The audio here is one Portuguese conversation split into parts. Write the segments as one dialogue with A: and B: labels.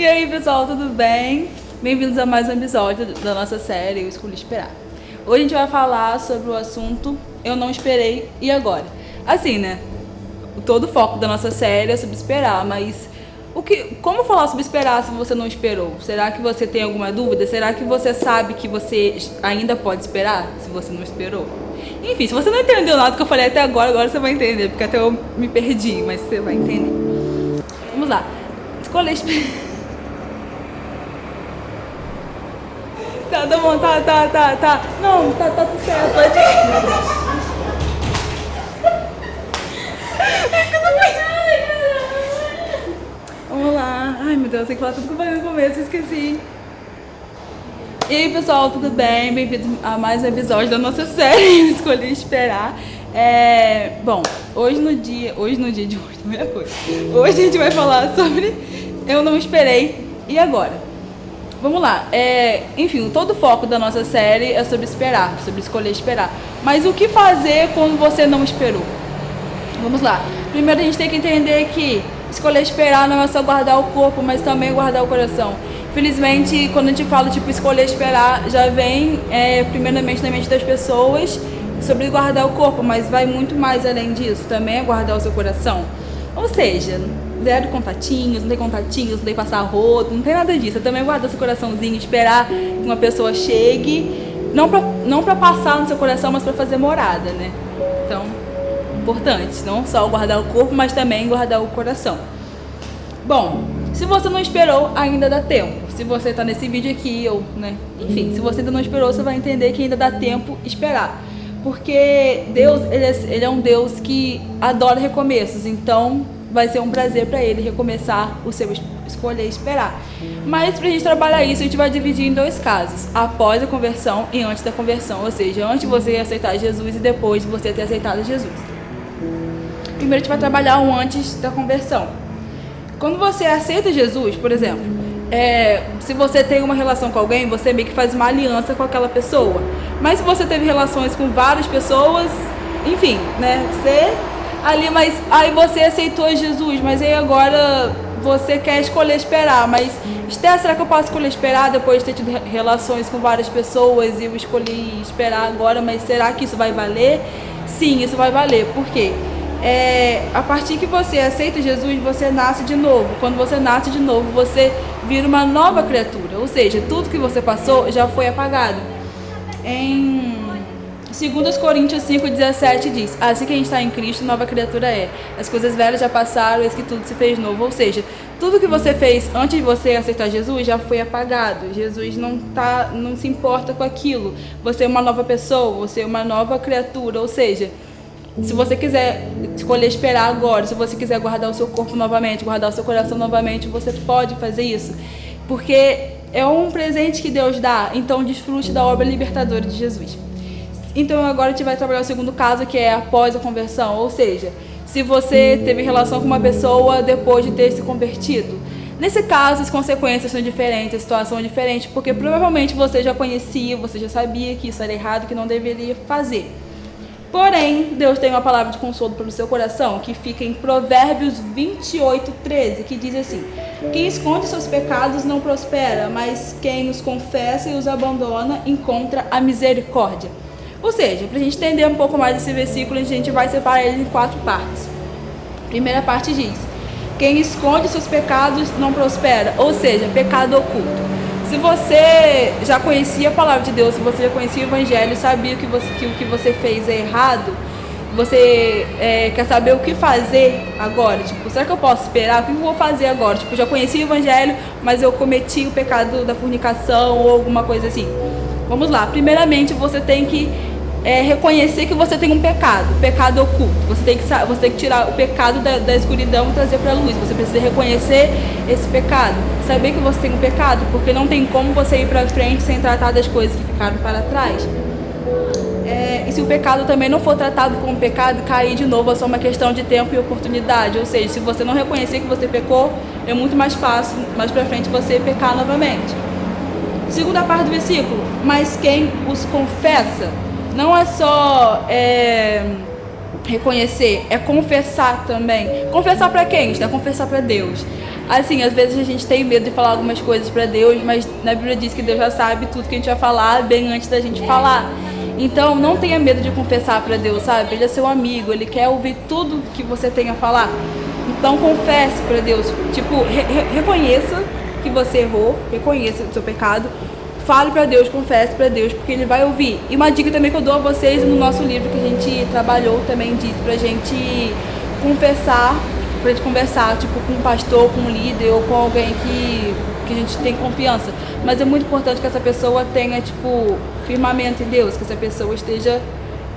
A: E aí, pessoal, tudo bem? Bem-vindos a mais um episódio da nossa série Eu Escolhi Esperar. Hoje a gente vai falar sobre o assunto Eu Não Esperei e Agora. Assim, né? Todo o foco da nossa série é sobre esperar, mas como falar sobre esperar se você não esperou? Será que você tem alguma dúvida? Será que você sabe que você ainda pode esperar se você não esperou? Enfim, se você não entendeu nada que eu falei até agora você vai entender, porque até eu me perdi, mas você vai entender. Vamos lá. Escolher esperar. Tá bom, tá. Não, tá tudo certo, pode ir. Vamos lá. Ai, meu Deus, tem que falar tudo que eu falei no começo, esqueci. E aí, pessoal, tudo bem? Bem-vindos a mais um episódio da nossa série Eu Escolhi Esperar. Bom, hoje no dia de hoje, primeira coisa. Hoje a gente vai falar sobre Eu Não Esperei e Agora. Vamos lá, enfim, todo o foco da nossa série é sobre esperar, sobre escolher esperar. Mas o que fazer quando você não esperou? Vamos lá. Primeiro a gente tem que entender que escolher esperar não é só guardar o corpo, mas também guardar o coração. Infelizmente, quando a gente fala escolher esperar, já vem primeiramente na mente das pessoas sobre guardar o corpo, mas vai muito mais além disso, também é guardar o seu coração. Ou seja, zero contatinhos, não tem passar rodo, não tem nada disso. Eu também guardar seu coraçãozinho, esperar que uma pessoa chegue, não pra passar no seu coração, mas pra fazer morada, né? Então, importante, não só guardar o corpo, mas também guardar o coração. Bom, se você não esperou, ainda dá tempo. Se você tá nesse vídeo aqui, enfim, se você ainda não esperou, você vai entender que ainda dá tempo esperar. Porque Deus, ele é um Deus que adora recomeços, então vai ser um prazer para ele recomeçar o seu escolher esperar. Mas para a gente trabalhar isso, a gente vai dividir em dois casos: após a conversão e antes da conversão, ou seja, antes de você aceitar Jesus e depois de você ter aceitado Jesus. Primeiro a gente vai trabalhar o antes da conversão. Quando você aceita Jesus, por exemplo, se você tem uma relação com alguém, você meio que faz uma aliança com aquela pessoa. Mas se você teve relações com várias pessoas, enfim, né? Mas aí você aceitou Jesus, mas aí agora você quer escolher esperar. Mas, Esther, será que eu posso escolher esperar depois de ter tido relações com várias pessoas e eu escolhi esperar agora, mas será que isso vai valer? Sim, isso vai valer. Por quê? A partir que você aceita Jesus, você nasce de novo. Quando você nasce de novo, você vira uma nova criatura. Ou seja, tudo que você passou já foi apagado. Em 2 Coríntios 5,17 diz: assim que a gente está em Cristo, nova criatura é. As coisas velhas já passaram, eis que tudo se fez novo. Ou seja, tudo que você fez antes de você aceitar Jesus já foi apagado. Jesus não se importa com aquilo. Você é uma nova pessoa, você é uma nova criatura. Ou seja, se você quiser escolher esperar agora, se você quiser guardar o seu corpo novamente, guardar o seu coração novamente, você pode fazer isso. Porque é um presente que Deus dá, então desfrute da obra libertadora de Jesus. Então agora a gente vai trabalhar o segundo caso, que é após a conversão. Ou seja, se você teve relação com uma pessoa depois de ter se convertido. Nesse caso, as consequências são diferentes, a situação é diferente, porque provavelmente você já conhecia, você já sabia que isso era errado, que não deveria fazer. Porém, Deus tem uma palavra de consolo para o seu coração, que fica em Provérbios 28:13, que diz assim: quem esconde seus pecados não prospera, mas quem os confessa e os abandona encontra a misericórdia. Ou seja, para a gente entender um pouco mais esse versículo, a gente vai separar ele em 4 partes. A primeira parte diz: quem esconde seus pecados não prospera, ou seja, pecado oculto. Se você já conhecia a palavra de Deus, se você já conhecia o Evangelho, sabia que o que você fez é errado, você quer saber o que fazer agora? Será que eu posso esperar? O que eu vou fazer agora? Já conheci o Evangelho, mas eu cometi o pecado da fornicação ou alguma coisa assim. Vamos lá. Primeiramente, você tem que reconhecer que você tem um pecado oculto. Você tem que tirar o pecado da escuridão e trazer para a luz. Você precisa reconhecer esse pecado, saber que você tem um pecado, porque não tem como você ir para frente sem tratar das coisas que ficaram para trás. E se o pecado também não for tratado como pecado, cair de novo é só uma questão de tempo e oportunidade. Ou seja, se você não reconhecer que você pecou, é muito mais fácil mais para frente você pecar novamente. Segunda parte do versículo: mas quem os confessa. Não é só reconhecer, é confessar também. Confessar para quem? É confessar para Deus. assim, às vezes a gente tem medo de falar algumas coisas pra Deus, mas na Bíblia diz que Deus já sabe tudo que a gente vai falar bem antes da gente falar. Então, não tenha medo de confessar pra Deus, sabe? Ele é seu amigo, ele quer ouvir tudo que você tem a falar. Então, confesse pra Deus. Tipo, reconheça que você errou, reconheça o seu pecado. Fale pra Deus, confesse pra Deus, porque Ele vai ouvir. E uma dica também que eu dou a vocês no nosso livro que a gente trabalhou também diz pra gente confessar, pra gente conversar, tipo, com um pastor, com um líder ou com alguém que a gente tem confiança. Mas é muito importante que essa pessoa tenha, tipo, firmamento em Deus, que essa pessoa esteja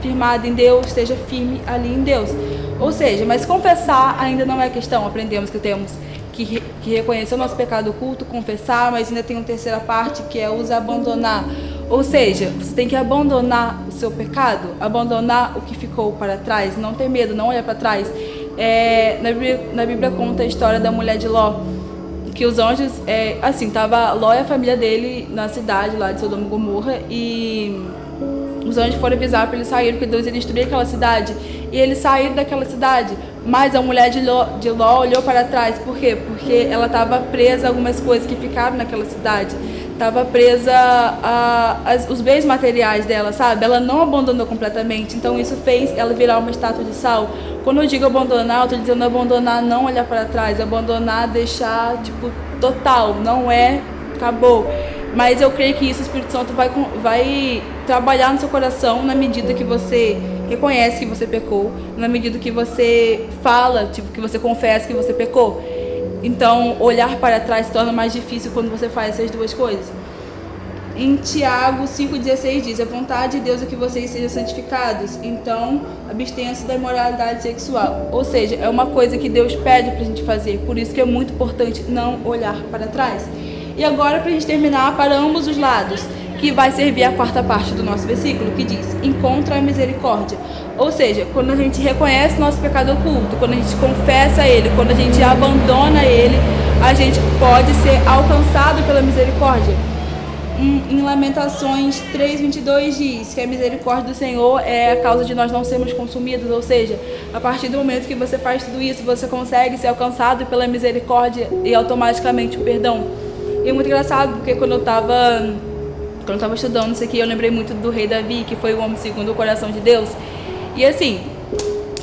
A: firmada em Deus, esteja firme ali em Deus. Ou seja, mas confessar ainda não é questão. Aprendemos que temos que reconhecer o nosso pecado oculto, confessar, mas ainda tem uma terceira parte que é os abandonar. Ou seja, você tem que abandonar o seu pecado, abandonar o que ficou para trás, não ter medo, não olhar para trás. Na Bíblia conta a história da mulher de Ló, que os anjos, assim, tava Ló e a família dele na cidade lá de Sodoma e Gomorra, e os anjos foram avisar para eles saírem, porque Deus ia destruir aquela cidade. E eles saíram daquela cidade, mas a mulher de Ló olhou para trás. Por quê? Porque ela estava presa a algumas coisas que ficaram naquela cidade. Estava presa os bens materiais dela, sabe? Ela não abandonou completamente. Então isso fez ela virar uma estátua de sal. Quando eu digo abandonar, eu estou dizendo abandonar, não olhar para trás. Abandonar, deixar, tipo, total. Não é, acabou. Mas eu creio que isso o Espírito Santo vai trabalhar no seu coração na medida que você reconhece que você pecou, na medida que você fala, tipo, que você confessa que você pecou. Então, olhar para trás se torna mais difícil quando você faz essas duas coisas. Em Tiago 5,16 diz: a vontade de Deus é que vocês sejam santificados, então abstenham-se da imoralidade sexual. Ou seja, é uma coisa que Deus pede para a gente fazer, por isso que é muito importante não olhar para trás. E agora, para a gente terminar, para ambos os lados, que vai servir a quarta parte do nosso versículo, que diz: encontra a misericórdia. Ou seja, quando a gente reconhece nosso pecado oculto, quando a gente confessa ele, quando a gente abandona ele, a gente pode ser alcançado pela misericórdia. Em Lamentações 3:22 diz que a misericórdia do Senhor é a causa de nós não sermos consumidos. Ou seja, a partir do momento que você faz tudo isso, você consegue ser alcançado pela misericórdia e automaticamente o perdão. E é muito engraçado, porque quando eu estava estudando isso aqui, eu lembrei muito do rei Davi, que foi o homem segundo o coração de Deus. E assim,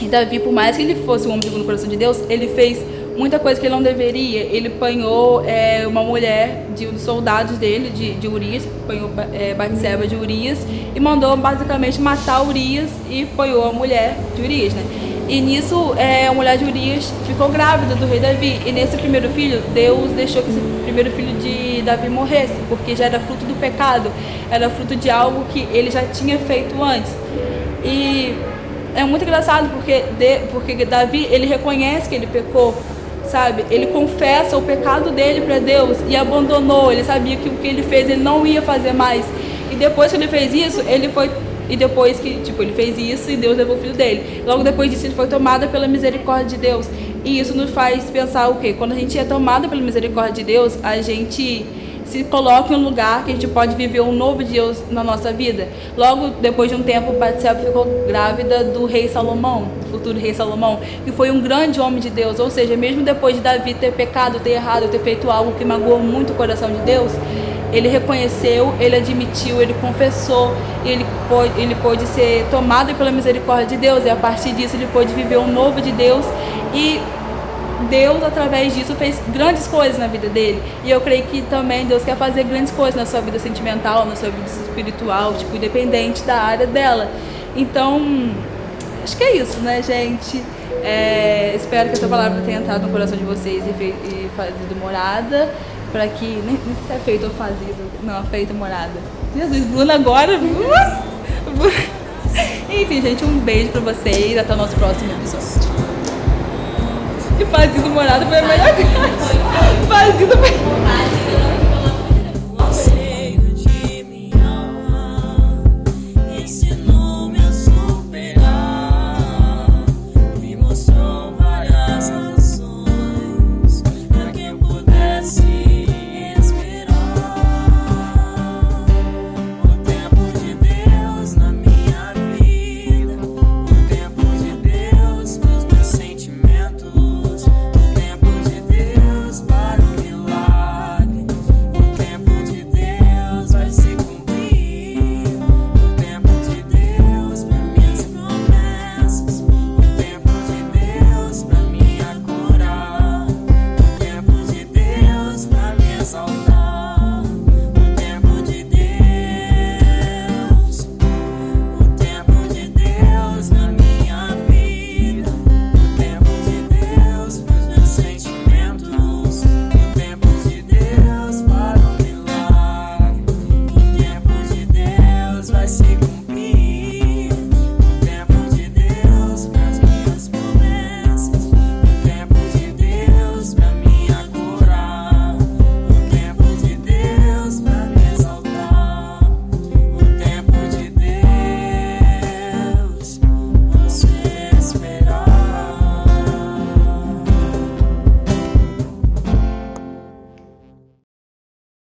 A: Davi, por mais que ele fosse o homem segundo o coração de Deus, ele fez muita coisa que ele não deveria. Ele apanhou uma mulher de um dos soldados dele, de Urias, apanhou Batseba de Urias, e mandou basicamente matar Urias e apanhou a mulher de Urias, né? E nisso, a mulher de Urias ficou grávida do rei Davi. E nesse primeiro filho, Deus deixou que esse primeiro filho de Davi morresse, porque já era fruto do pecado, era fruto de algo que ele já tinha feito antes. E é muito engraçado, porque Davi, ele reconhece que ele pecou, sabe? Ele confessa o pecado dele para Deus e abandonou. Ele sabia que o que ele fez, ele não ia fazer mais. E depois que ele fez isso, ele fez isso e Deus levou o filho dele. Logo depois disso, ele foi tomado pela misericórdia de Deus. E isso nos faz pensar o quê? Quando a gente é tomado pela misericórdia de Deus, a gente se coloca em um lugar que a gente pode viver um novo Deus na nossa vida. Logo depois de um tempo, Batseba ficou grávida do rei Salomão, do futuro rei Salomão, que foi um grande homem de Deus. Ou seja, mesmo depois de Davi ter pecado, ter errado, ter feito algo que magoou muito o coração de Deus, ele reconheceu, ele admitiu, ele confessou, e ele pôde ser tomado pela misericórdia de Deus, e a partir disso ele pôde viver um novo de Deus, e Deus, através disso, fez grandes coisas na vida dele. E eu creio que também Deus quer fazer grandes coisas na sua vida sentimental, na sua vida espiritual, tipo, independente da área dela. Então, acho que é isso, né, gente? Espero que essa palavra tenha entrado no coração de vocês e fazido morada, para que, nem se é feito ou fazido, não, feito morada. Jesus, Bruna agora. Enfim, gente, um beijo pra vocês, até o nosso próximo episódio. E fazido morada foi a melhor coisa. Fazido foi...